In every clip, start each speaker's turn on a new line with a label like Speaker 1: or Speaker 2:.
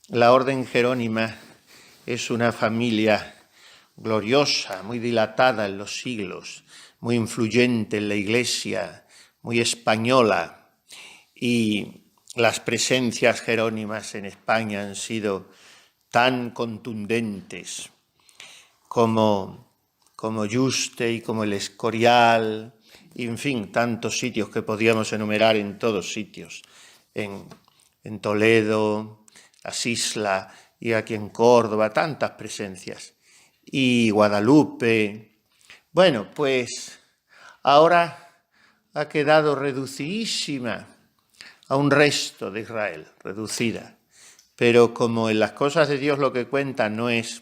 Speaker 1: La Orden Jerónima es una familia gloriosa, muy dilatada en los siglos, muy influyente en la Iglesia, muy española, y las presencias jerónimas en España han sido tan contundentes como Yuste y como el Escorial, y en fin, tantos sitios que podíamos enumerar en todos sitios, en Toledo, las Islas y aquí en Córdoba, tantas presencias, y Guadalupe. Bueno, pues ahora ha quedado reducidísima a un resto de Israel, reducida. Pero como en las cosas de Dios lo que cuenta no es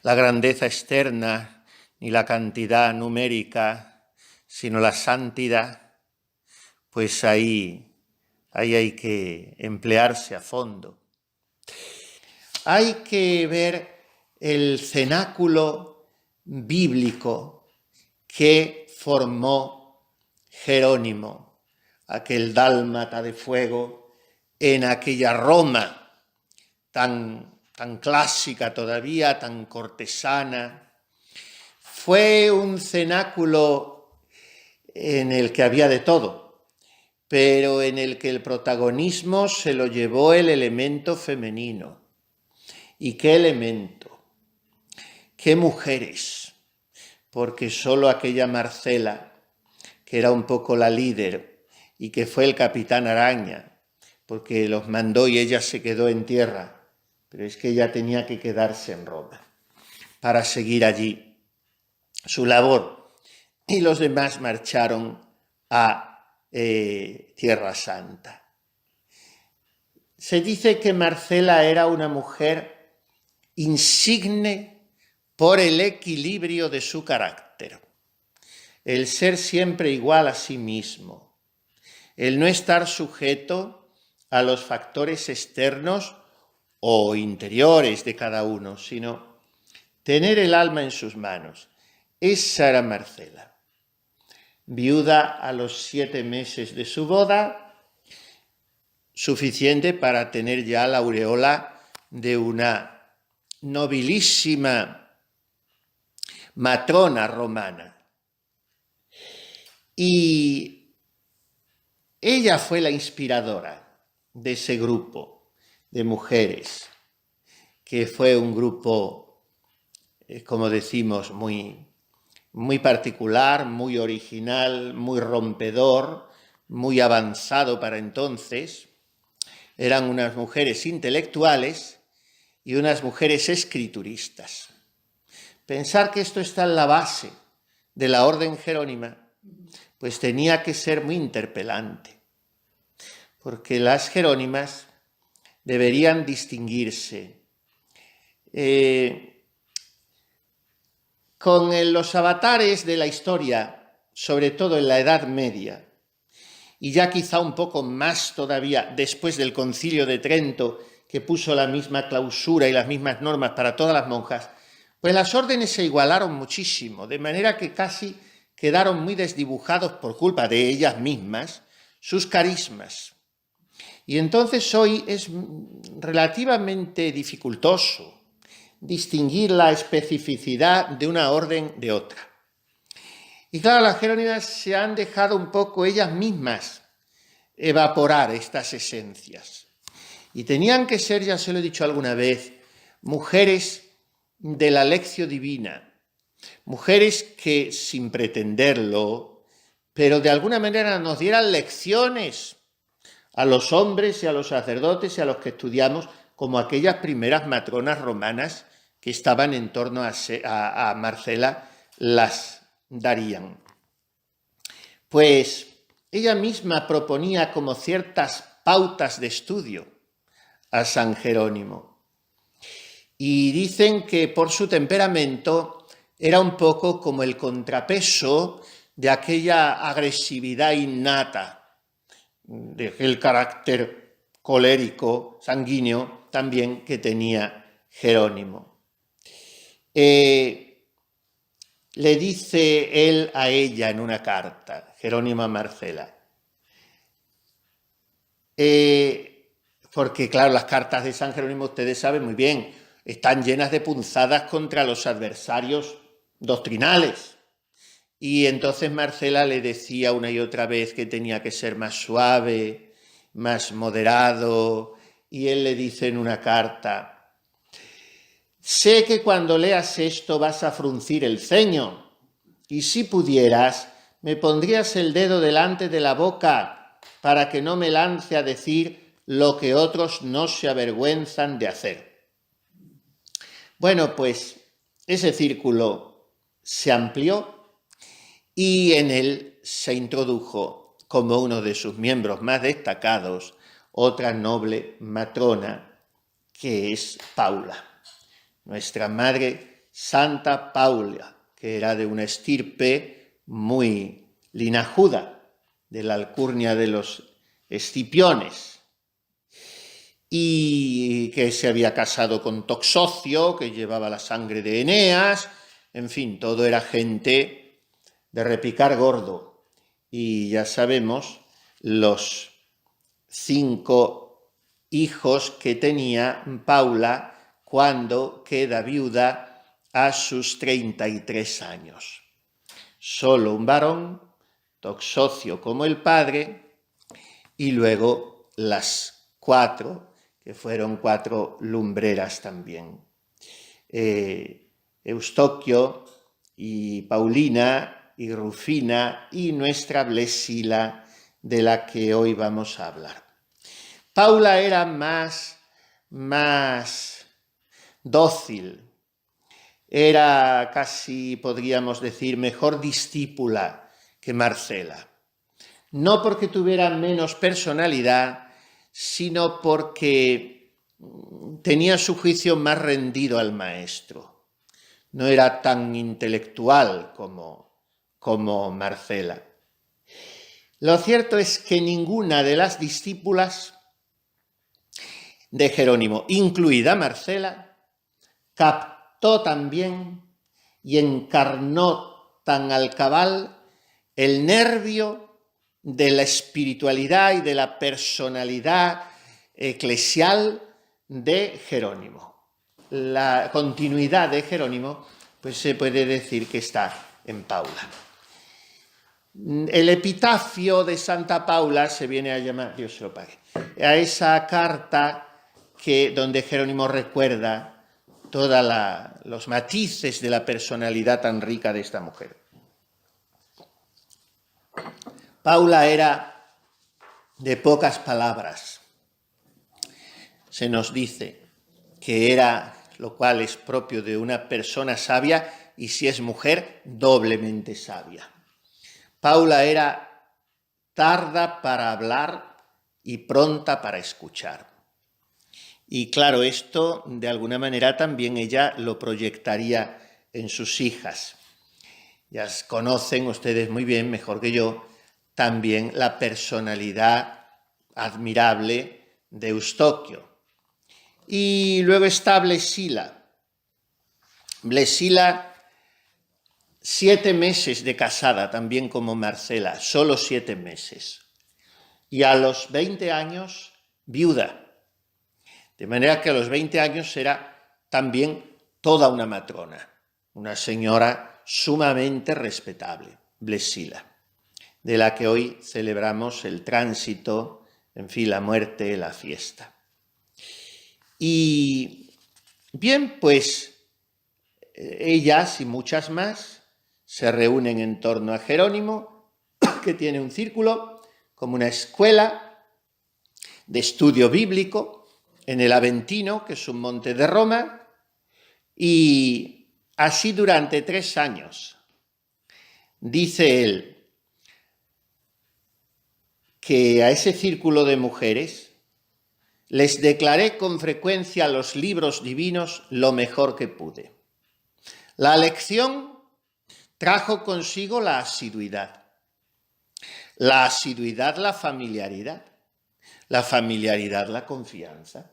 Speaker 1: la grandeza externa ni la cantidad numérica, sino la santidad, pues ahí hay que emplearse a fondo. Hay que ver el cenáculo bíblico que formó Jerónimo, aquel dálmata de fuego, en aquella Roma tan clásica todavía, tan cortesana. Fue un cenáculo en el que había de todo, pero en el que el protagonismo se lo llevó el elemento femenino. ¿Y qué elemento? ¿Qué mujeres? Porque solo aquella Marcela, que era un poco la líder y que fue el capitán Araña, porque los mandó y ella se quedó en tierra, pero es que ella tenía que quedarse en Roma para seguir allí su labor. Y los demás marcharon a Tierra Santa. Se dice que Marcela era una mujer insigne por el equilibrio de su carácter, el ser siempre igual a sí mismo, el no estar sujeto a los factores externos o interiores de cada uno, sino tener el alma en sus manos. Esa era Marcela. Viuda a los 7 meses de su boda, suficiente para tener ya la aureola de una nobilísima matrona romana. Y ella fue la inspiradora de ese grupo de mujeres, que fue un grupo, como decimos, muy particular, muy original, muy rompedor, muy avanzado para entonces. Eran unas mujeres intelectuales y unas mujeres escrituristas. Pensar que esto está en la base de la Orden Jerónima, pues tenía que ser muy interpelante, porque las jerónimas deberían distinguirse con los avatares de la historia, sobre todo en la Edad Media, y ya quizá un poco más todavía después del Concilio de Trento, que puso la misma clausura y las mismas normas para todas las monjas, pues las órdenes se igualaron muchísimo, de manera que casi quedaron muy desdibujados por culpa de ellas mismas sus carismas. Y entonces hoy es relativamente dificultoso distinguir la especificidad de una orden de otra. Y claro, las jerónimas se han dejado un poco ellas mismas evaporar estas esencias. Y tenían que ser, ya se lo he dicho alguna vez, mujeres de la lección divina, mujeres que, sin pretenderlo, pero de alguna manera nos dieran lecciones a los hombres y a los sacerdotes y a los que estudiamos, como aquellas primeras matronas romanas que estaban en torno a Marcela, las darían. Pues ella misma proponía como ciertas pautas de estudio a San Jerónimo. Y dicen que por su temperamento era un poco como el contrapeso de aquella agresividad innata, de aquel carácter colérico, sanguíneo también que tenía Jerónimo. Le dice él a ella en una carta, Jerónimo a Marcela, porque claro, las cartas de San Jerónimo, ustedes saben muy bien, están llenas de punzadas contra los adversarios doctrinales. Y entonces Marcela le decía una y otra vez que tenía que ser más suave, más moderado, y él le dice en una carta: sé que cuando leas esto vas a fruncir el ceño, y si pudieras, me pondrías el dedo delante de la boca para que no me lance a decir lo que otros no se avergüenzan de hacer. Bueno, pues ese círculo se amplió y en él se introdujo como uno de sus miembros más destacados otra noble matrona, que es Paula, nuestra Madre Santa Paula, que era de una estirpe muy linajuda, de la alcurnia de los Escipiones, y que se había casado con Toxocio, que llevaba la sangre de Eneas. En fin, todo era gente de repicar gordo. Y ya sabemos los 5 hijos que tenía Paula cuando queda viuda a sus 33 años. Solo un varón, Toxocio como el padre, y luego las 4, que fueron 4 lumbreras también. Eustoquio y Paulina y Rufina y nuestra Blesila, de la que hoy vamos a hablar. Paula era más dócil, era casi, podríamos decir, mejor discípula que Marcela. No porque tuviera menos personalidad, sino porque tenía su juicio más rendido al maestro. No era tan intelectual como Marcela. Lo cierto es que ninguna de las discípulas de Jerónimo, incluida Marcela, captó tan bien y encarnó tan al cabal el nervio de la espiritualidad y de la personalidad eclesial de Jerónimo. La continuidad de Jerónimo, pues se puede decir que está en Paula. El epitafio de Santa Paula se viene a llamar, Dios se lo pague, a esa carta donde Jerónimo recuerda todos los matices de la personalidad tan rica de esta mujer. Paula era de pocas palabras. Se nos dice que era, lo cual es propio de una persona sabia, y si es mujer, doblemente sabia. Paula era tarda para hablar y pronta para escuchar. Y claro, esto de alguna manera también ella lo proyectaría en sus hijas. Ya conocen ustedes muy bien, mejor que yo, también la personalidad admirable de Eustoquio. Y luego está Blesila. Blesila, 7 meses de casada, también como Marcela, solo 7 meses. Y a los 20 años, viuda. De manera que a los 20 años era también toda una matrona, una señora sumamente respetable, Blesila, de la que hoy celebramos el tránsito, en fin, la muerte, la fiesta. Y bien, pues ellas y muchas más se reúnen en torno a Jerónimo, que tiene un círculo como una escuela de estudio bíblico en el Aventino, que es un monte de Roma, y así durante 3 años. Dice él que a ese círculo de mujeres les declaré con frecuencia los libros divinos lo mejor que pude. La lección trajo consigo la asiduidad, la familiaridad, la confianza.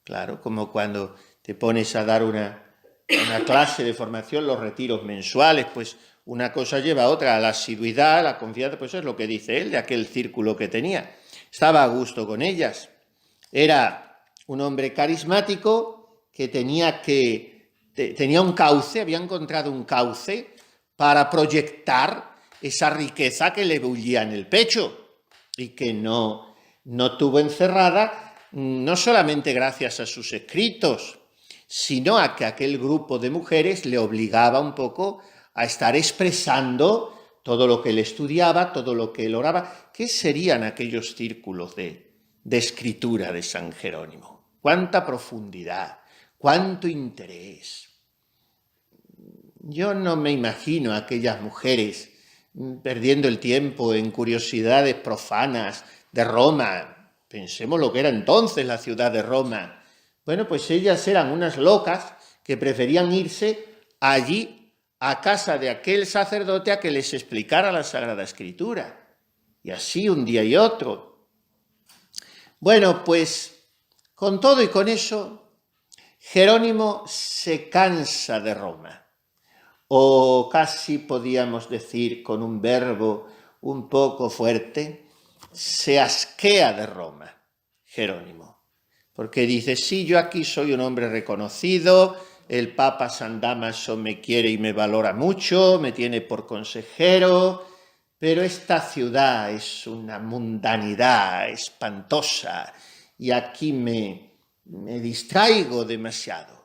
Speaker 1: Claro, como cuando te pones a dar una clase de formación, los retiros mensuales, pues una cosa lleva a otra, la asiduidad, la confianza, pues es lo que dice él de aquel círculo que tenía. Estaba a gusto con ellas. Era un hombre carismático que tenía un cauce, había encontrado un cauce para proyectar esa riqueza que le bullía en el pecho y que no tuvo encerrada, no solamente gracias a sus escritos, sino a que aquel grupo de mujeres le obligaba un poco a estar expresando todo lo que él estudiaba, todo lo que él oraba. ¿Qué serían aquellos círculos de escritura de San Jerónimo? ¿Cuánta profundidad? ¿Cuánto interés? Yo no me imagino a aquellas mujeres perdiendo el tiempo en curiosidades profanas de Roma. Pensemos lo que era entonces la ciudad de Roma. Bueno, pues ellas eran unas locas que preferían irse allí a casa de aquel sacerdote a que les explicara la Sagrada Escritura. Y así un día y otro. Bueno, pues con todo y con eso, Jerónimo se cansa de Roma. O casi podíamos decir con un verbo un poco fuerte, se asquea de Roma, Jerónimo. Porque dice, sí, yo aquí soy un hombre reconocido, el Papa San Dámaso me quiere y me valora mucho, me tiene por consejero, pero esta ciudad es una mundanidad espantosa y aquí me distraigo demasiado.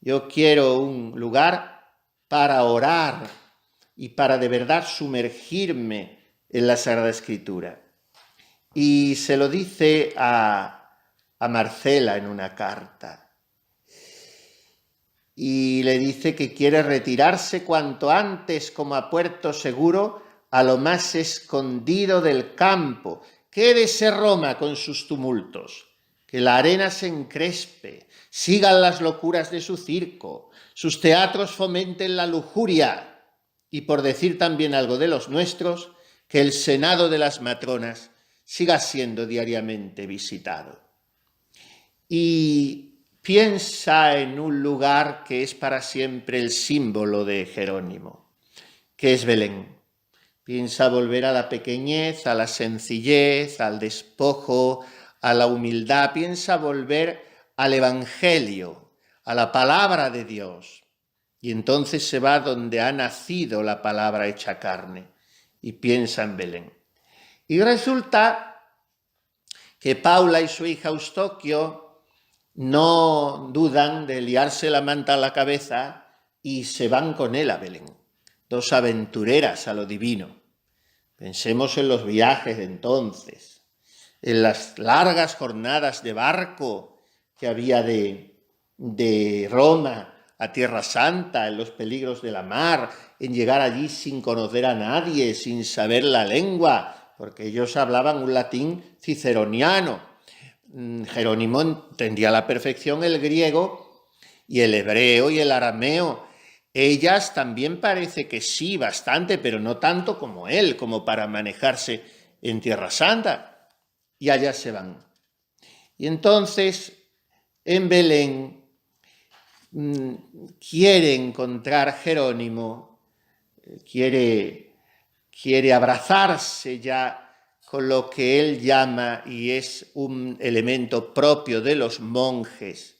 Speaker 1: Yo quiero un lugar para orar y para de verdad sumergirme en la Sagrada Escritura. Y se lo dice a Marcela en una carta. Y le dice que quiere retirarse cuanto antes como a puerto seguro a lo más escondido del campo. Quédese Roma con sus tumultos, que la arena se encrespe, sigan las locuras de su circo, sus teatros fomenten la lujuria y, por decir también algo de los nuestros, que el senado de las matronas siga siendo diariamente visitado. Y piensa en un lugar que es para siempre el símbolo de Jerónimo, que es Belén. Piensa volver a la pequeñez, a la sencillez, al despojo, a la humildad. Piensa volver al Evangelio, a la palabra de Dios. Y entonces se va donde ha nacido la palabra hecha carne y piensa en Belén. Y resulta que Paula y su hija Eustoquio no dudan de liarse la manta a la cabeza y se van con él a Belén. Dos aventureras a lo divino. Pensemos en los viajes de entonces, en las largas jornadas de barco que había de Roma a Tierra Santa, en los peligros de la mar, en llegar allí sin conocer a nadie, sin saber la lengua, porque ellos hablaban un latín ciceroniano. Jerónimo entendía a la perfección el griego y el hebreo y el arameo. Ellas también parece que sí, bastante, pero no tanto como él, como para manejarse en Tierra Santa. Y allá se van. Y entonces, en Belén, quiere encontrar Jerónimo, quiere abrazarse ya con lo que él llama, y es un elemento propio de los monjes,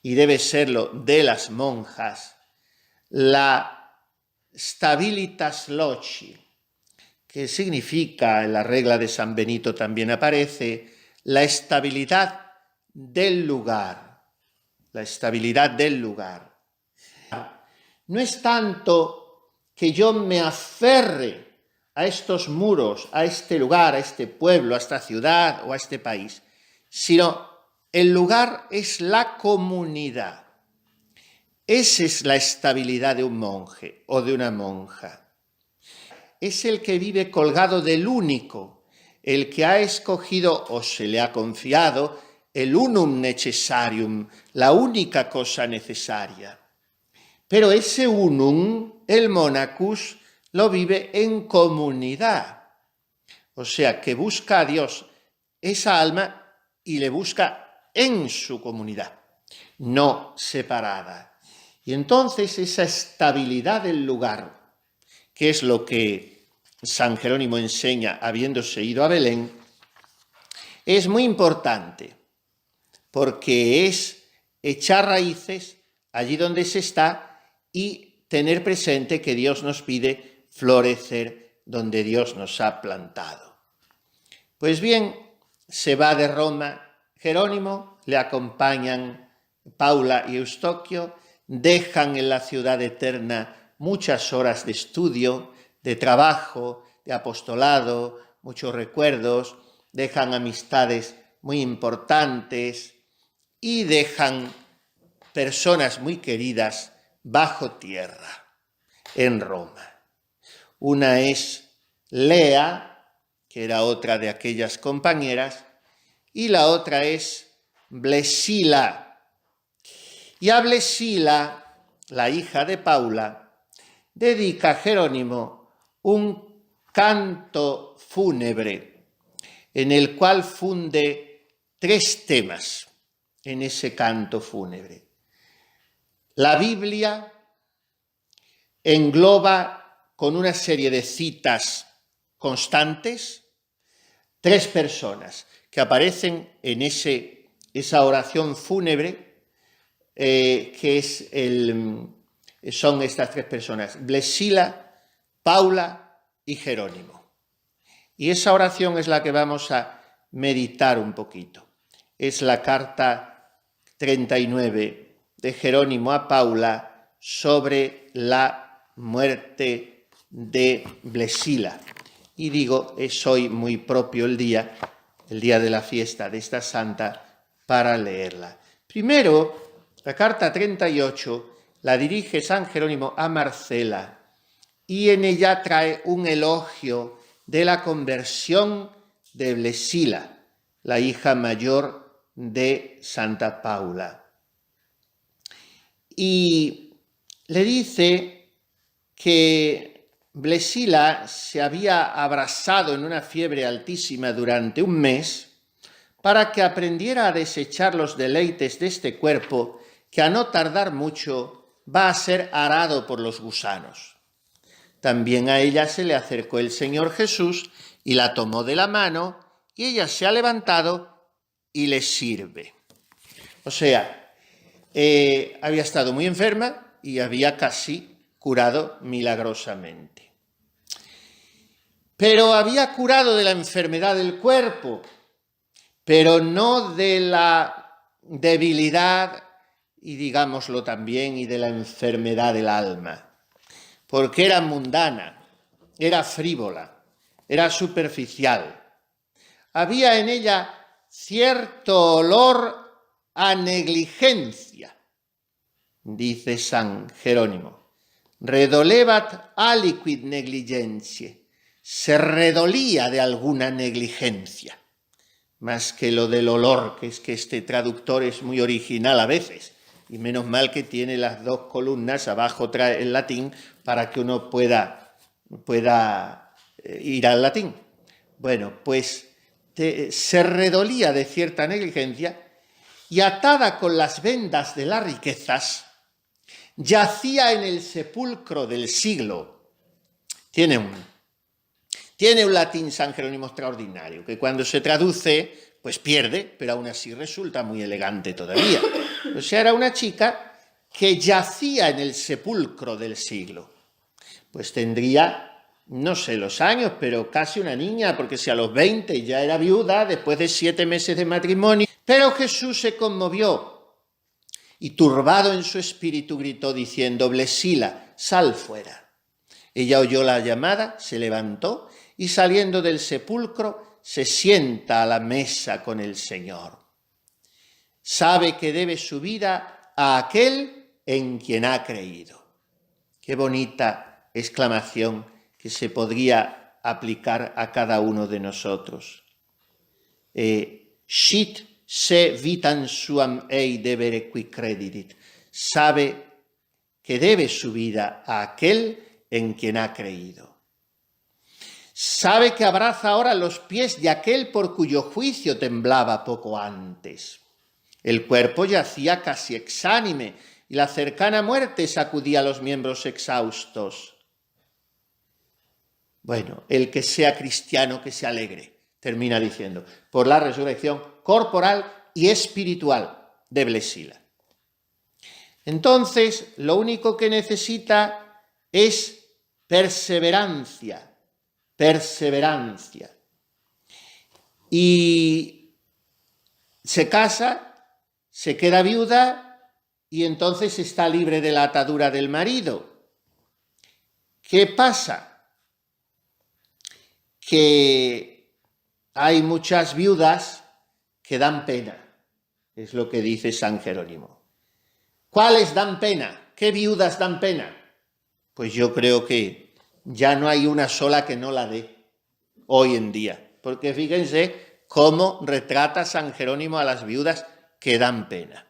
Speaker 1: y debe serlo de las monjas, la stabilitas loci, que significa, en la regla de San Benito también aparece, la estabilidad del lugar. La estabilidad del lugar. No es tanto que yo me aferre a estos muros, a este lugar, a este pueblo, a esta ciudad o a este país, sino el lugar es la comunidad. Esa es la estabilidad de un monje o de una monja. Es el que vive colgado del único, el que ha escogido o se le ha confiado el unum necessarium, la única cosa necesaria. Pero ese unum, el monacus, lo vive en comunidad. O sea, que busca a Dios esa alma y le busca en su comunidad, no separada. Y entonces esa estabilidad del lugar, que es lo que San Jerónimo enseña habiéndose ido a Belén, es muy importante. porque es echar raíces allí donde se está y tener presente que Dios nos pide florecer donde Dios nos ha plantado. Pues bien, se va de Roma Jerónimo, le acompañan Paula y Eustoquio, dejan en la ciudad eterna muchas horas de estudio, de trabajo, de apostolado, muchos recuerdos, dejan amistades muy importantes y dejan personas muy queridas bajo tierra en Roma. Una es Lea, que era otra de aquellas compañeras, y la otra es Blesila. Y a Blesila, la hija de Paula, dedica a Jerónimo un canto fúnebre en el cual funde 3 temas en ese canto fúnebre. La Biblia engloba con una serie de citas constantes 3 personas que aparecen en esa oración fúnebre, son estas 3 personas, Blesila, Paula y Jerónimo. Y esa oración es la que vamos a meditar un poquito. Es la carta 39 de Jerónimo a Paula sobre la muerte de Blesila. Y digo, es hoy muy propio el día de la fiesta de esta santa, para leerla. Primero, la carta 38 la dirige San Jerónimo a Marcela y en ella trae un elogio de la conversión de Blesila, la hija mayor de Santa Paula. Y le dice que Blesila se había abrasado en una fiebre altísima durante un mes para que aprendiera a desechar los deleites de este cuerpo que a no tardar mucho va a ser arado por los gusanos. También a ella se le acercó el Señor Jesús y la tomó de la mano y ella se ha levantado y le sirve. O sea, había estado muy enferma y había casi curado milagrosamente. Pero había curado de la enfermedad del cuerpo, pero no de la debilidad y digámoslo también, y de la enfermedad del alma, porque era mundana, era frívola, era superficial. Había en ella cierto olor a negligencia, dice San Jerónimo. Redolebat aliquid negligentiae, se redolía de alguna negligencia, más que lo del olor, que es que este traductor es muy original a veces, y menos mal que tiene las 2 columnas, abajo trae el latín, para que uno pueda ir al latín. Bueno, pues se redolía de cierta negligencia y atada con las vendas de las riquezas, yacía en el sepulcro del siglo. Tiene un latín San Jerónimo extraordinario, que cuando se traduce, pues pierde, pero aún así resulta muy elegante todavía. O sea, era una chica que yacía en el sepulcro del siglo. Pues tendría, no sé los años, pero casi una niña, porque si a los 20 ya era viuda, después de 7 meses de matrimonio. Pero Jesús se conmovió y turbado en su espíritu gritó diciendo: Blesila, sal fuera. Ella oyó la llamada, se levantó y saliendo del sepulcro se sienta a la mesa con el Señor. Sabe que debe su vida a aquel en quien ha creído. Qué bonita exclamación que se podría aplicar a cada uno de nosotros. Sit se vitam suam ei debere qui credidit. Sabe que debe su vida a aquel en quien ha creído. Sabe que abraza ahora los pies de aquel por cuyo juicio temblaba poco antes. El cuerpo yacía casi exánime y la cercana muerte sacudía los miembros exhaustos. Bueno, el que sea cristiano que se alegre, termina diciendo, por la resurrección corporal y espiritual de Blesila. Entonces, lo único que necesita es perseverancia, perseverancia. Y se casa, se queda viuda y entonces está libre de la atadura del marido. ¿Qué pasa? Que hay muchas viudas que dan pena, es lo que dice San Jerónimo. ¿Cuáles dan pena? ¿Qué viudas dan pena? Pues yo creo que ya no hay una sola que no la dé hoy en día, porque fíjense cómo retrata San Jerónimo a las viudas que dan pena.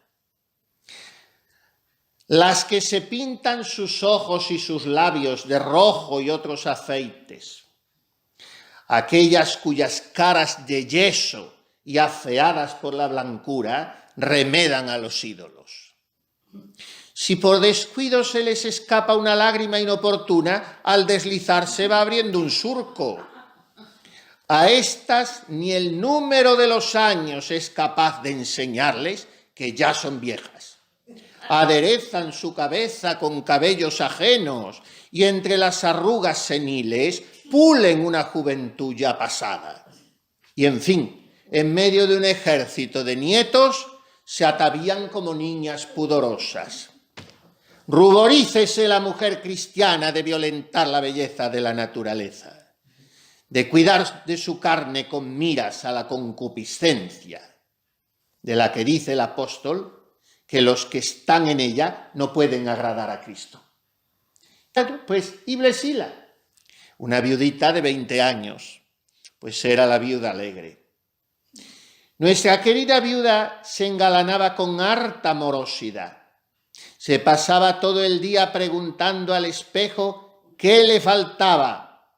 Speaker 1: Las que se pintan sus ojos y sus labios de rojo y otros aceites, aquellas cuyas caras de yeso y afeadas por la blancura remedan a los ídolos. Si por descuido se les escapa una lágrima inoportuna, al deslizarse va abriendo un surco. A estas ni el número de los años es capaz de enseñarles que ya son viejas. Aderezan su cabeza con cabellos ajenos y entre las arrugas seniles pulen una juventud ya pasada. Y en fin, en medio de un ejército de nietos, se atavían como niñas pudorosas. Ruborícese la mujer cristiana de violentar la belleza de la naturaleza, de cuidar de su carne con miras a la concupiscencia, de la que dice el apóstol que los que están en ella no pueden agradar a Cristo. Pues, y Blesila, una viudita de 20 años, pues era la viuda alegre. Nuestra querida viuda se engalanaba con harta morosidad. Se pasaba todo el día preguntando al espejo qué le faltaba.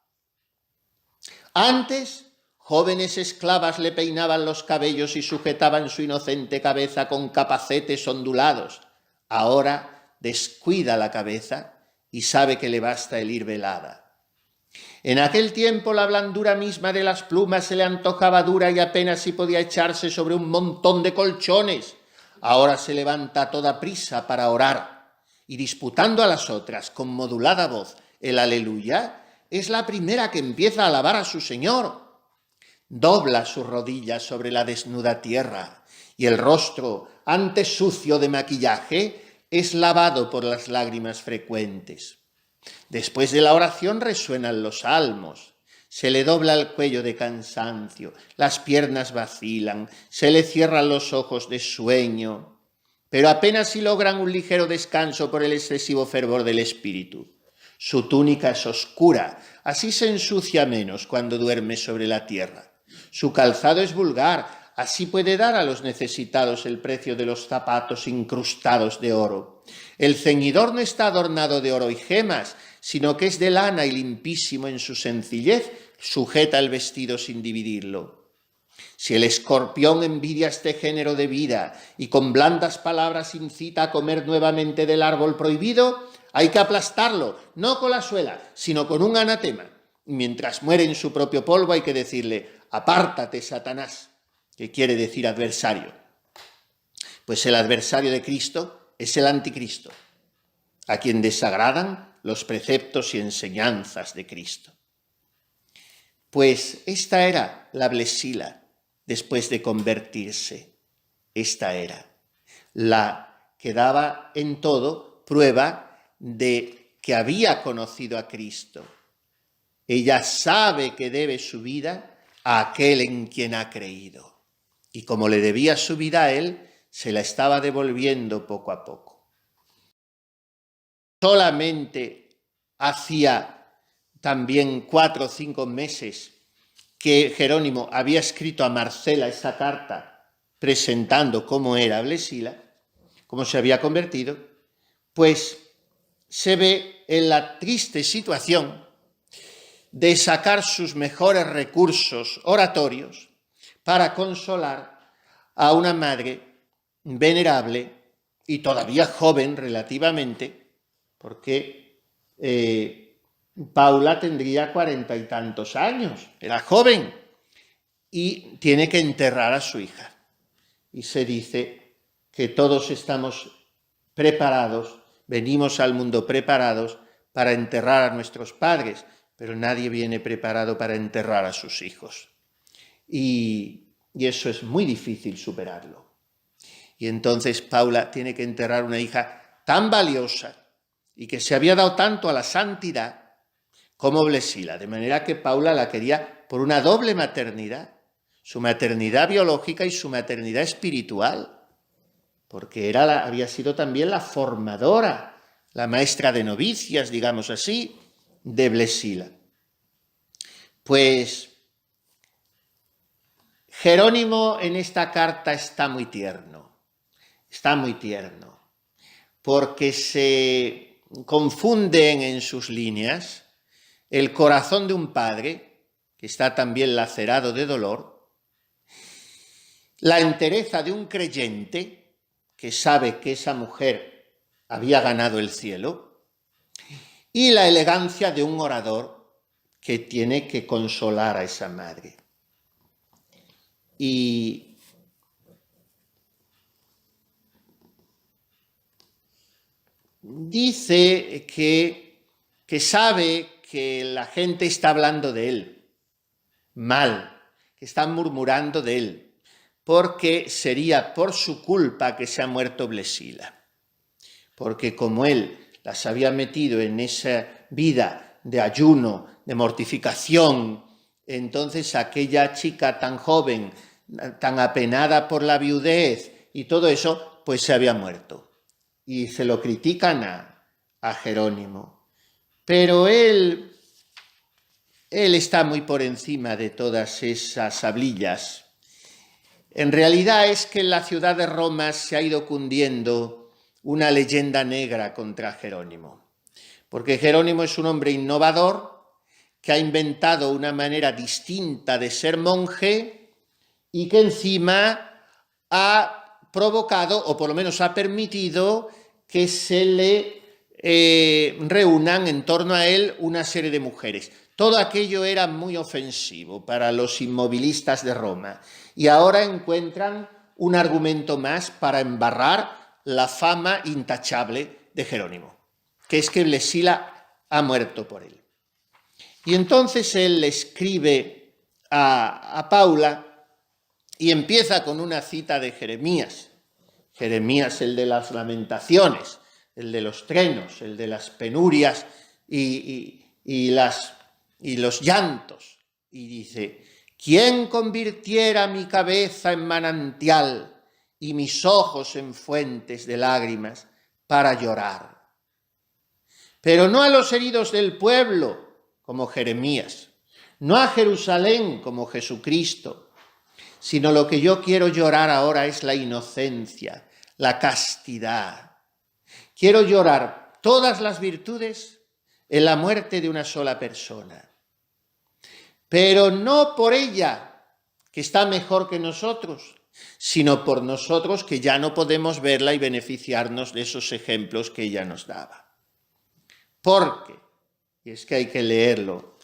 Speaker 1: Antes, jóvenes esclavas le peinaban los cabellos y sujetaban su inocente cabeza con capacetes ondulados. Ahora descuida la cabeza y sabe que le basta el ir velada. En aquel tiempo la blandura misma de las plumas se le antojaba dura y apenas si podía echarse sobre un montón de colchones. Ahora se levanta a toda prisa para orar y disputando a las otras con modulada voz el aleluya, es la primera que empieza a alabar a su Señor. Dobla sus rodillas sobre la desnuda tierra y el rostro, antes sucio de maquillaje, es lavado por las lágrimas frecuentes. Después de la oración resuenan los salmos, se le dobla el cuello de cansancio, las piernas vacilan, se le cierran los ojos de sueño, pero apenas si logran un ligero descanso por el excesivo fervor del espíritu. Su túnica es oscura, así se ensucia menos cuando duerme sobre la tierra. Su calzado es vulgar, así puede dar a los necesitados el precio de los zapatos incrustados de oro. El ceñidor no está adornado de oro y gemas, sino que es de lana y limpísimo en su sencillez, sujeta el vestido sin dividirlo. Si el escorpión envidia este género de vida y con blandas palabras incita a comer nuevamente del árbol prohibido, hay que aplastarlo, no con la suela, sino con un anatema. Mientras muere en su propio polvo hay que decirle, apártate, Satanás, que quiere decir adversario. Pues el adversario de Cristo es el anticristo, a quien desagradan los preceptos y enseñanzas de Cristo. Pues esta era la Blesila después de convertirse. Esta era la que daba en todo prueba de que había conocido a Cristo. Ella sabe que debe su vida a aquel en quien ha creído. Y como le debía su vida a él, se la estaba devolviendo poco a poco. Solamente hacía también 4 o 5 meses que Jerónimo había escrito a Marcela esta carta presentando cómo era Blesila, cómo se había convertido, pues se ve en la triste situación de sacar sus mejores recursos oratorios para consolar a una madre venerable y todavía joven relativamente, porque Paula tendría 40 y tantos años, era joven, y tiene que enterrar a su hija. y se dice que todos estamos preparados, venimos al mundo preparados para enterrar a nuestros padres, pero nadie viene preparado para enterrar a sus hijos. Y eso es muy difícil superarlo. Y entonces Paula tiene que enterrar una hija tan valiosa y que se había dado tanto a la santidad como Blesila, de manera que Paula la quería por una doble maternidad, su maternidad biológica y su maternidad espiritual, porque había sido también la formadora, la maestra de novicias, digamos así, de Blesila. Pues Jerónimo en esta carta está muy tierno, porque se confunden en sus líneas el corazón de un padre, que está también lacerado de dolor, la entereza de un creyente, que sabe que esa mujer había ganado el cielo, y la elegancia de un orador que tiene que consolar a esa madre. Y dice que sabe que la gente está hablando de él mal, que están murmurando de él, porque sería por su culpa que se ha muerto Blesila. Porque como él las había metido en esa vida de ayuno, de mortificación, entonces aquella chica tan joven, tan apenada por la viudez y todo eso, pues se había muerto. Y se lo critican a Jerónimo. Pero él está muy por encima de todas esas hablillas. En realidad es que en la ciudad de Roma se ha ido cundiendo una leyenda negra contra Jerónimo. Porque Jerónimo es un hombre innovador que ha inventado una manera distinta de ser monje y que encima ha provocado, o por lo menos ha permitido, que se le reúnan en torno a él una serie de mujeres. Todo aquello era muy ofensivo para los inmovilistas de Roma y ahora encuentran un argumento más para embarrar la fama intachable de Jerónimo, que es que Blesila ha muerto por él. Y entonces él le escribe a Paula y empieza con una cita de Jeremías. Jeremías, el de las lamentaciones, el de los trenos, el de las penurias y los llantos. Y dice: ¿quién convirtiera mi cabeza en manantial y mis ojos en fuentes de lágrimas para llorar? Pero no a los heridos del pueblo, como Jeremías, no a Jerusalén, como Jesucristo, sino lo que yo quiero llorar ahora es la inocencia, la castidad. Quiero llorar todas las virtudes en la muerte de una sola persona. Pero no por ella, que está mejor que nosotros, sino por nosotros, que ya no podemos verla y beneficiarnos de esos ejemplos que ella nos daba. Porque, y es que hay que leerlo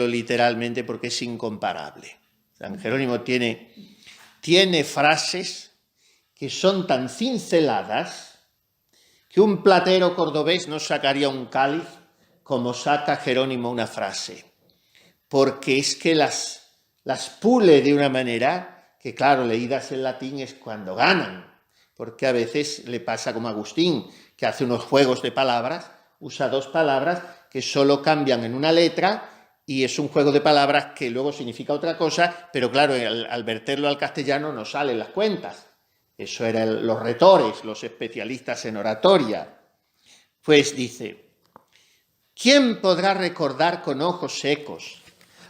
Speaker 1: literalmente porque es incomparable. San Jerónimo tiene frases que son tan cinceladas que un platero cordobés no sacaría un cáliz como saca Jerónimo una frase, porque es que las pule de una manera que, claro, leídas en latín es cuando ganan, porque a veces le pasa como a Agustín, que hace unos juegos de palabras, usa dos palabras que solo cambian en una letra y es un juego de palabras que luego significa otra cosa, pero claro, al verterlo al castellano no salen las cuentas. Eso eran los retores, los especialistas en oratoria. Pues dice: ¿quién podrá recordar con ojos secos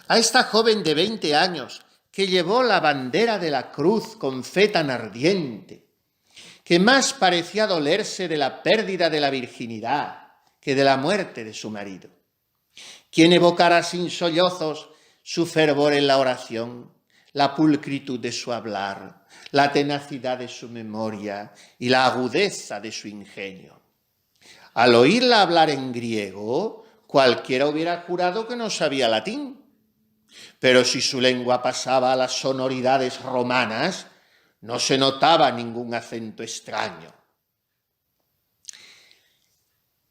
Speaker 1: a esta joven de 20 años que llevó la bandera de la cruz con fe tan ardiente, que más parecía dolerse de la pérdida de la virginidad que de la muerte de su marido? ¿Quién evocará sin sollozos su fervor en la oración, la pulcritud de su hablar, la tenacidad de su memoria y la agudeza de su ingenio? Al oírla hablar en griego, cualquiera hubiera jurado que no sabía latín. Pero si su lengua pasaba a las sonoridades romanas, no se notaba ningún acento extraño.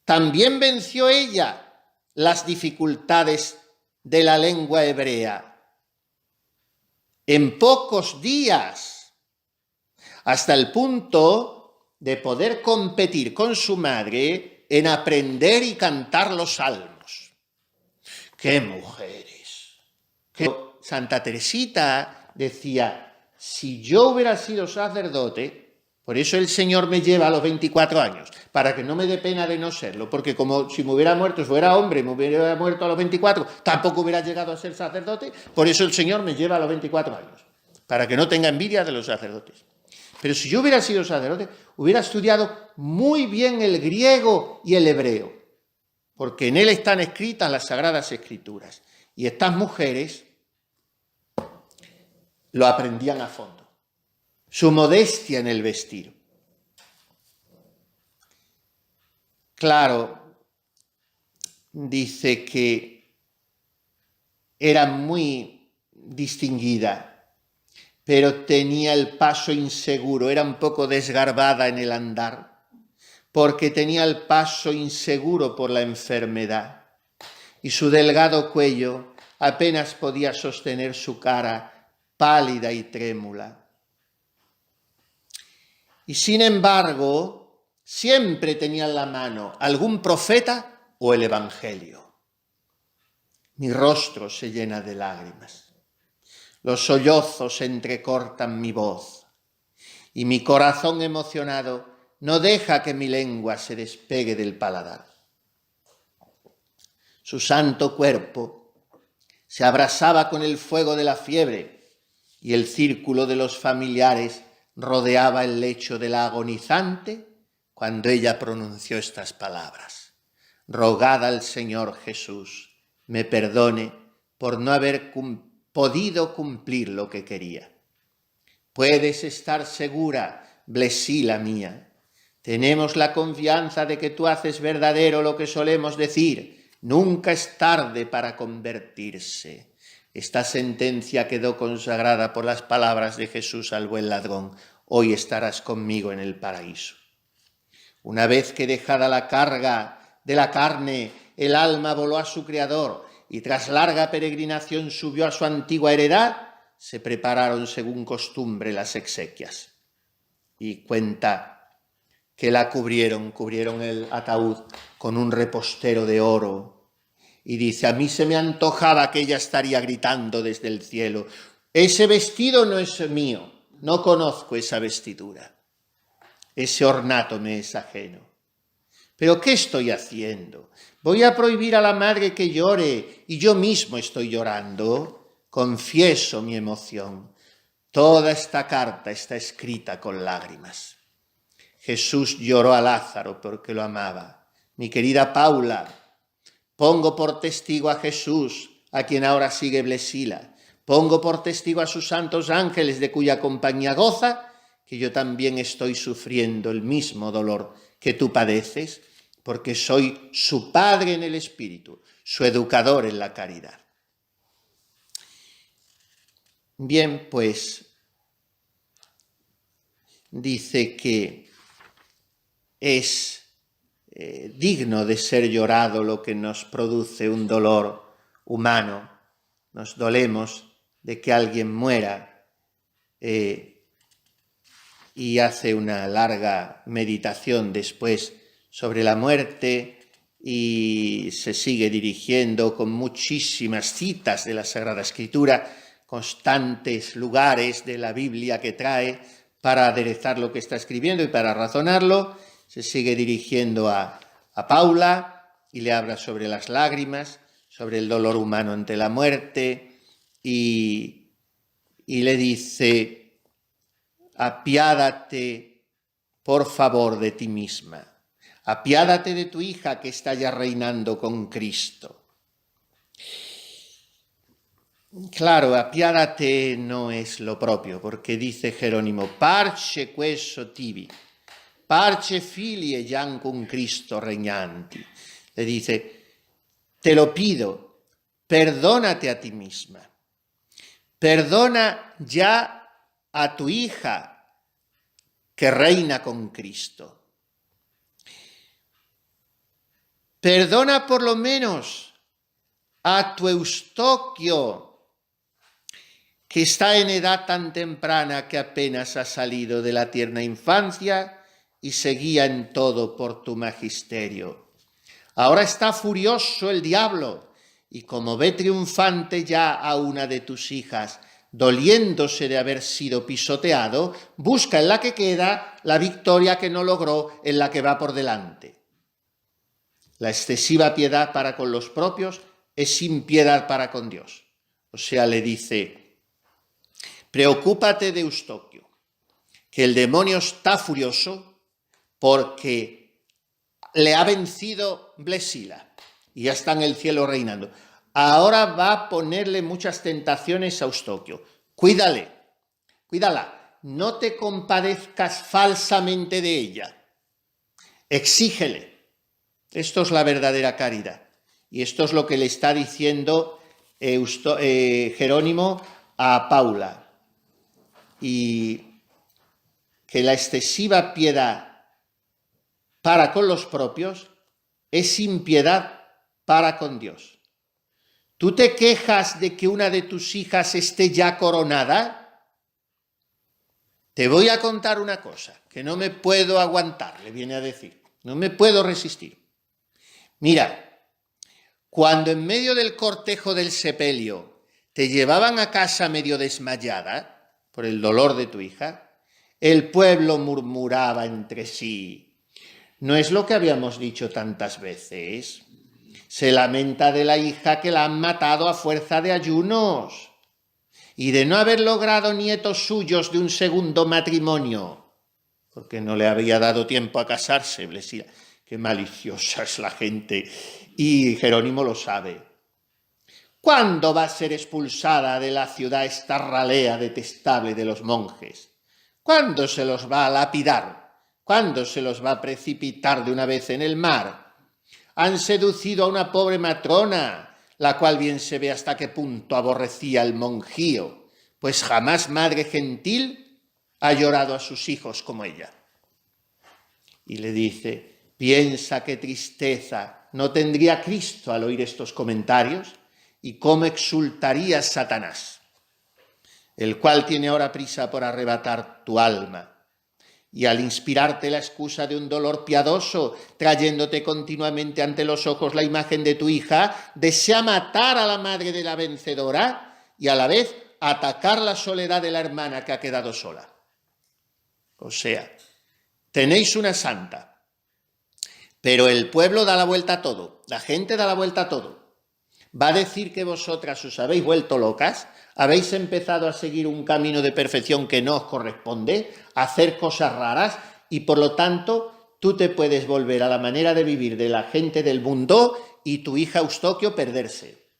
Speaker 1: También venció ella las dificultades de la lengua hebrea. En pocos días, hasta el punto de poder competir con su madre en aprender y cantar los salmos. ¡Qué mujeres! Santa Teresita decía, si yo hubiera sido sacerdote, por eso el Señor me lleva a los 24 años, para que no me dé pena de no serlo, porque como si me hubiera muerto, si fuera hombre, me hubiera muerto a los 24, tampoco hubiera llegado a ser sacerdote, por eso el Señor me lleva a los 24 años, para que no tenga envidia de los sacerdotes. Pero si yo hubiera sido sacerdote, hubiera estudiado muy bien el griego y el hebreo, porque en él están escritas las Sagradas Escrituras, y estas mujeres lo aprendían a fondo. Su modestia en el vestir. Claro, dice que era muy distinguida, pero tenía el paso inseguro, era un poco desgarbada en el andar, porque tenía el paso inseguro por la enfermedad, y su delgado cuello apenas podía sostener su cara pálida y trémula. Y sin embargo, siempre tenía en la mano algún profeta o el Evangelio. Mi rostro se llena de lágrimas. Los sollozos entrecortan mi voz. Y mi corazón emocionado no deja que mi lengua se despegue del paladar. Su santo cuerpo se abrasaba con el fuego de la fiebre y el círculo de los familiares rodeaba el lecho de la agonizante cuando ella pronunció estas palabras. Rogad al Señor Jesús me perdone por no haber podido cumplir lo que quería. Puedes estar segura, Blesila mía, tenemos la confianza de que tú haces verdadero lo que solemos decir, nunca es tarde para convertirse. Esta sentencia quedó consagrada por las palabras de Jesús al buen ladrón. Hoy estarás conmigo en el paraíso. Una vez que dejada la carga de la carne, el alma voló a su Creador y tras larga peregrinación subió a su antigua heredad, se prepararon según costumbre las exequias. Y cuenta que la cubrieron el ataúd con un repostero de oro. Y dice, a mí se me antojaba que ella estaría gritando desde el cielo, ese vestido no es mío, no conozco esa vestidura, ese ornato me es ajeno. ¿Pero qué estoy haciendo? ¿Voy a prohibir a la madre que llore y yo mismo estoy llorando? Confieso mi emoción. Toda esta carta está escrita con lágrimas. Jesús lloró a Lázaro porque lo amaba. Mi querida Paula, pongo por testigo a Jesús, a quien ahora sigue Blesila. Pongo por testigo a sus santos ángeles de cuya compañía goza, que yo también estoy sufriendo el mismo dolor que tú padeces, porque soy su padre en el espíritu, su educador en la caridad. Bien, pues dice que es digno de ser llorado lo que nos produce un dolor humano. Nos dolemos de que alguien muera y hace una larga meditación después sobre la muerte y se sigue dirigiendo con muchísimas citas de la Sagrada Escritura, constantes lugares de la Biblia que trae para aderezar lo que está escribiendo y para razonarlo. Se sigue dirigiendo a Paula y le habla sobre las lágrimas, sobre el dolor humano ante la muerte y le dice, apiádate por favor de ti misma, apiádate de tu hija que está ya reinando con Cristo. Claro, apiádate no es lo propio, porque dice Jerónimo, parce queso tibi, parce filie già con Cristo regnanti. Le dice, te lo pido, perdónate a ti misma, perdona ya a tu hija que reina con Cristo. Perdona por lo menos a tu Eustoquio, que está en edad tan temprana que apenas ha salido de la tierna infancia y se guía en todo por tu magisterio. Ahora está furioso el diablo y como ve triunfante ya a una de tus hijas, doliéndose de haber sido pisoteado, busca en la que queda la victoria que no logró en la que va por delante. La excesiva piedad para con los propios es impiedad para con Dios. O sea, le dice, preocúpate de Eustoquio, que el demonio está furioso porque le ha vencido Blesila y ya está en el cielo reinando. Ahora va a ponerle muchas tentaciones a Eustoquio. Cuídala, no te compadezcas falsamente de ella. Exígele. Esto es la verdadera caridad. Y esto es lo que le está diciendo Jerónimo a Paula. Y que la excesiva piedad para con los propios es impiedad para con Dios. ¿Tú te quejas de que una de tus hijas esté ya coronada? Te voy a contar una cosa que no me puedo aguantar, le viene a decir. No me puedo resistir. Mira, cuando en medio del cortejo del sepelio te llevaban a casa medio desmayada por el dolor de tu hija, el pueblo murmuraba entre sí. ¿No es lo que habíamos dicho tantas veces? Se lamenta de la hija que la han matado a fuerza de ayunos y de no haber logrado nietos suyos de un segundo matrimonio, porque no le había dado tiempo a casarse, Blesila. Qué maliciosa es la gente, y Jerónimo lo sabe. ¿Cuándo va a ser expulsada de la ciudad esta ralea detestable de los monjes? ¿Cuándo se los va a lapidar? ¿Cuándo se los va a precipitar de una vez en el mar? Han seducido a una pobre matrona, la cual bien se ve hasta qué punto aborrecía el monjío, pues jamás madre gentil ha llorado a sus hijos como ella. Y le dice, piensa qué tristeza no tendría Cristo al oír estos comentarios y cómo exultaría Satanás, el cual tiene ahora prisa por arrebatar tu alma. Y al inspirarte la excusa de un dolor piadoso, trayéndote continuamente ante los ojos la imagen de tu hija, desea matar a la madre de la vencedora y a la vez atacar la soledad de la hermana que ha quedado sola. O sea, tenéis una santa, pero el pueblo da la vuelta a todo, la gente da la vuelta a todo. ¿Va a decir que vosotras os habéis vuelto locas? ¿Habéis empezado a seguir un camino de perfección que no os corresponde? ¿A hacer cosas raras? Y por lo tanto, tú te puedes volver a la manera de vivir de la gente del mundo y tu hija Eustoquio perderse.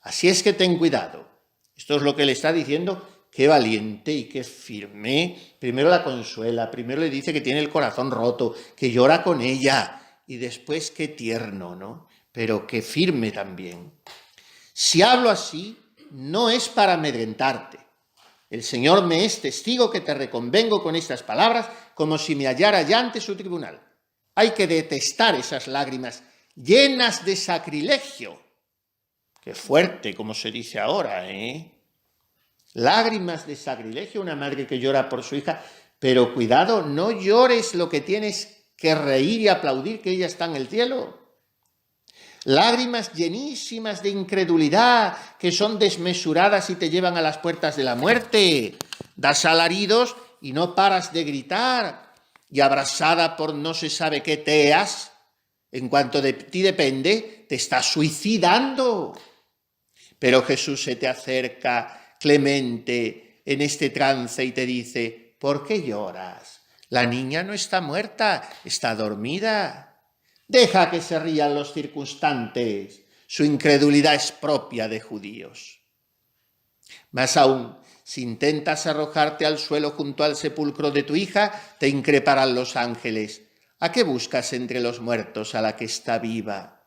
Speaker 1: Así es que ten cuidado. Esto es lo que le está diciendo. Qué valiente y qué firme. Primero la consuela, primero le dice que tiene el corazón roto, que llora con ella. Y después qué tierno, ¿no? Pero qué firme también. Si hablo así, no es para amedrentarte. El Señor me es testigo que te reconvengo con estas palabras como si me hallara ya ante su tribunal. Hay que detestar esas lágrimas llenas de sacrilegio. Qué fuerte, como se dice ahora, ¿eh? Lágrimas de sacrilegio, una madre que llora por su hija. Pero cuidado, no llores lo que tienes que reír y aplaudir que ella está en el cielo. Lágrimas llenísimas de incredulidad, que son desmesuradas y te llevan a las puertas de la muerte. Das alaridos y no paras de gritar, y abrasada por no se sabe qué teas, en cuanto de ti depende, te estás suicidando. Pero Jesús se te acerca clemente en este trance y te dice, ¿por qué lloras? La niña no está muerta, está dormida. Deja que se rían los circunstantes, su incredulidad es propia de judíos. Más aún, si intentas arrojarte al suelo junto al sepulcro de tu hija, te increparán los ángeles. ¿A qué buscas entre los muertos a la que está viva?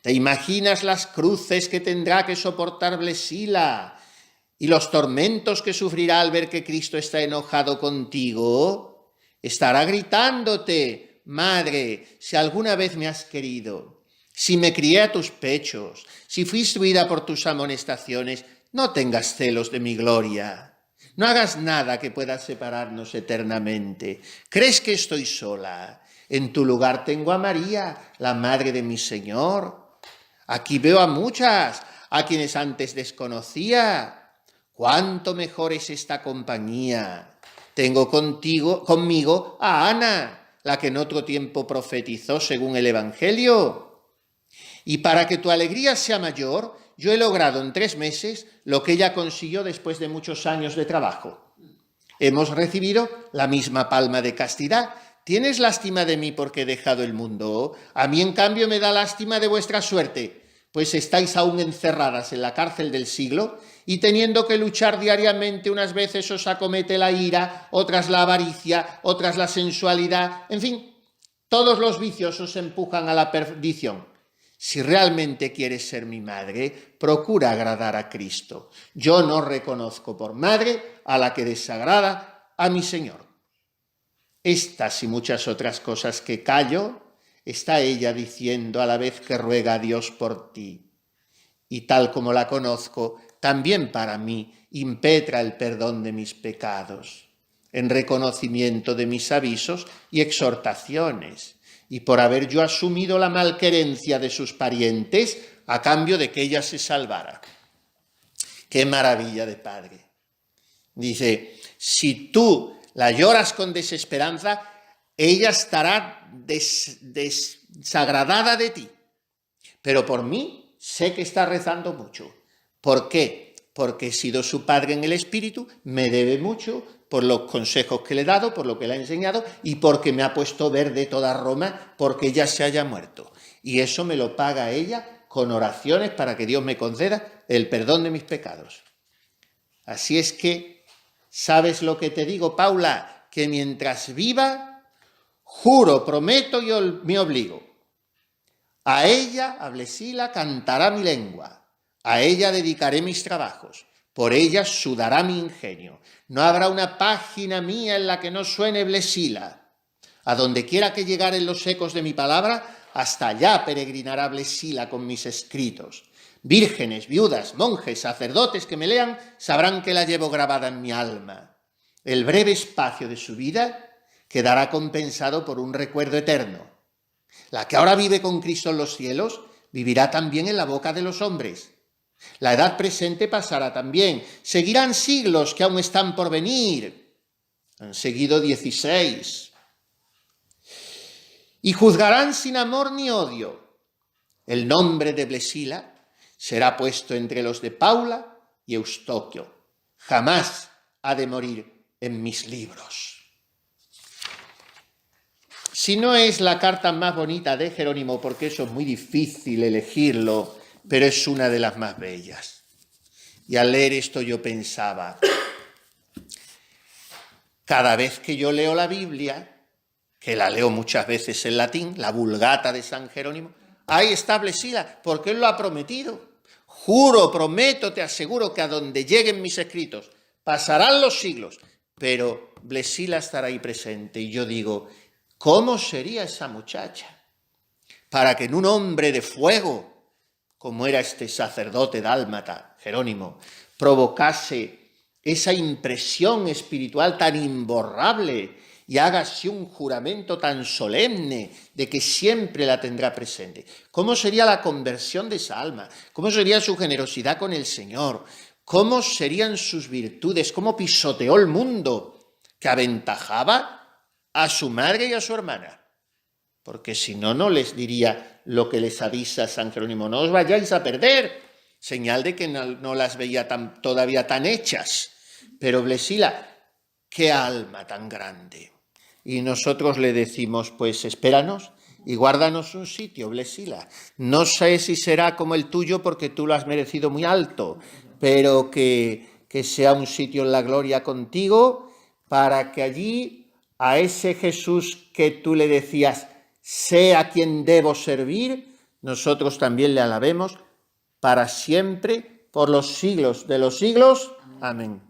Speaker 1: ¿Te imaginas las cruces que tendrá que soportar Blesila y los tormentos que sufrirá al ver que Cristo está enojado contigo, estará gritándote: Madre, si alguna vez me has querido, si me crié a tus pechos, si fui instruida por tus amonestaciones, no tengas celos de mi gloria. No hagas nada que pueda separarnos eternamente. ¿Crees que estoy sola? En tu lugar tengo a María, la madre de mi Señor. Aquí veo a muchas, a quienes antes desconocía. ¡Cuánto mejor es esta compañía! Tengo conmigo a Ana, la que en otro tiempo profetizó según el Evangelio. Y para que tu alegría sea mayor, yo he logrado en 3 meses lo que ella consiguió después de muchos años de trabajo. Hemos recibido la misma palma de castidad. ¿Tienes lástima de mí porque he dejado el mundo? A mí, en cambio, me da lástima de vuestra suerte, pues estáis aún encerradas en la cárcel del siglo y teniendo que luchar diariamente, unas veces os acomete la ira, otras la avaricia, otras la sensualidad, en fin, todos los vicios os empujan a la perdición. Si realmente quieres ser mi madre, procura agradar a Cristo. Yo no reconozco por madre a la que desagrada a mi Señor. Estas y muchas otras cosas que callo, está ella diciendo a la vez que ruega a Dios por ti. Y tal como la conozco, también para mí impetra el perdón de mis pecados, en reconocimiento de mis avisos y exhortaciones, y por haber yo asumido la malquerencia de sus parientes a cambio de que ella se salvara. ¡Qué maravilla de padre! Dice, si tú la lloras con desesperanza, ella estará desagradada de ti. Pero por mí sé que está rezando mucho. ¿Por qué? Porque he sido su padre en el espíritu, me debe mucho por los consejos que le he dado, por lo que le he enseñado y porque me ha puesto verde toda Roma porque ella se haya muerto. Y eso me lo paga ella con oraciones para que Dios me conceda el perdón de mis pecados. Así es que, ¿sabes lo que te digo, Paula? Que mientras viva, juro, prometo y me obligo. A ella, a Blesila, cantará mi lengua. A ella dedicaré mis trabajos. Por ella sudará mi ingenio. No habrá una página mía en la que no suene Blesila. A donde quiera que llegaren los ecos de mi palabra, hasta allá peregrinará Blesila con mis escritos. Vírgenes, viudas, monjes, sacerdotes que me lean sabrán que la llevo grabada en mi alma. El breve espacio de su vida quedará compensado por un recuerdo eterno. La que ahora vive con Cristo en los cielos, vivirá también en la boca de los hombres. La edad presente pasará también. Seguirán siglos que aún están por venir. Han seguido 16. Y juzgarán sin amor ni odio. El nombre de Blesila será puesto entre los de Paula y Eustoquio. Jamás ha de morir en mis libros. Si no es la carta más bonita de Jerónimo, porque eso es muy difícil elegirlo, pero es una de las más bellas. Y al leer esto yo pensaba, cada vez que yo leo la Biblia, que la leo muchas veces en latín, la Vulgata de San Jerónimo, ahí está Blesila, porque él lo ha prometido. Juro, prometo, te aseguro que a donde lleguen mis escritos pasarán los siglos, pero Blesila estará ahí presente. Y yo digo, ¿cómo sería esa muchacha para que en un hombre de fuego, como era este sacerdote dálmata, Jerónimo, provocase esa impresión espiritual tan imborrable y haga así un juramento tan solemne de que siempre la tendrá presente? ¿Cómo sería la conversión de esa alma? ¿Cómo sería su generosidad con el Señor? ¿Cómo serían sus virtudes? ¿Cómo pisoteó el mundo que aventajaba a su madre y a su hermana? Porque si no, no les diría lo que les avisa San Jerónimo: no os vayáis a perder, señal de que no las veía todavía tan hechas. Pero Blesila, qué alma tan grande. Y nosotros le decimos, pues espéranos y guárdanos un sitio, Blesila. No sé si será como el tuyo porque tú lo has merecido muy alto, pero que sea un sitio en la gloria contigo, para que allí a ese Jesús que tú le decías, sé a quien debo servir, nosotros también le alabemos para siempre por los siglos de los siglos. Amén.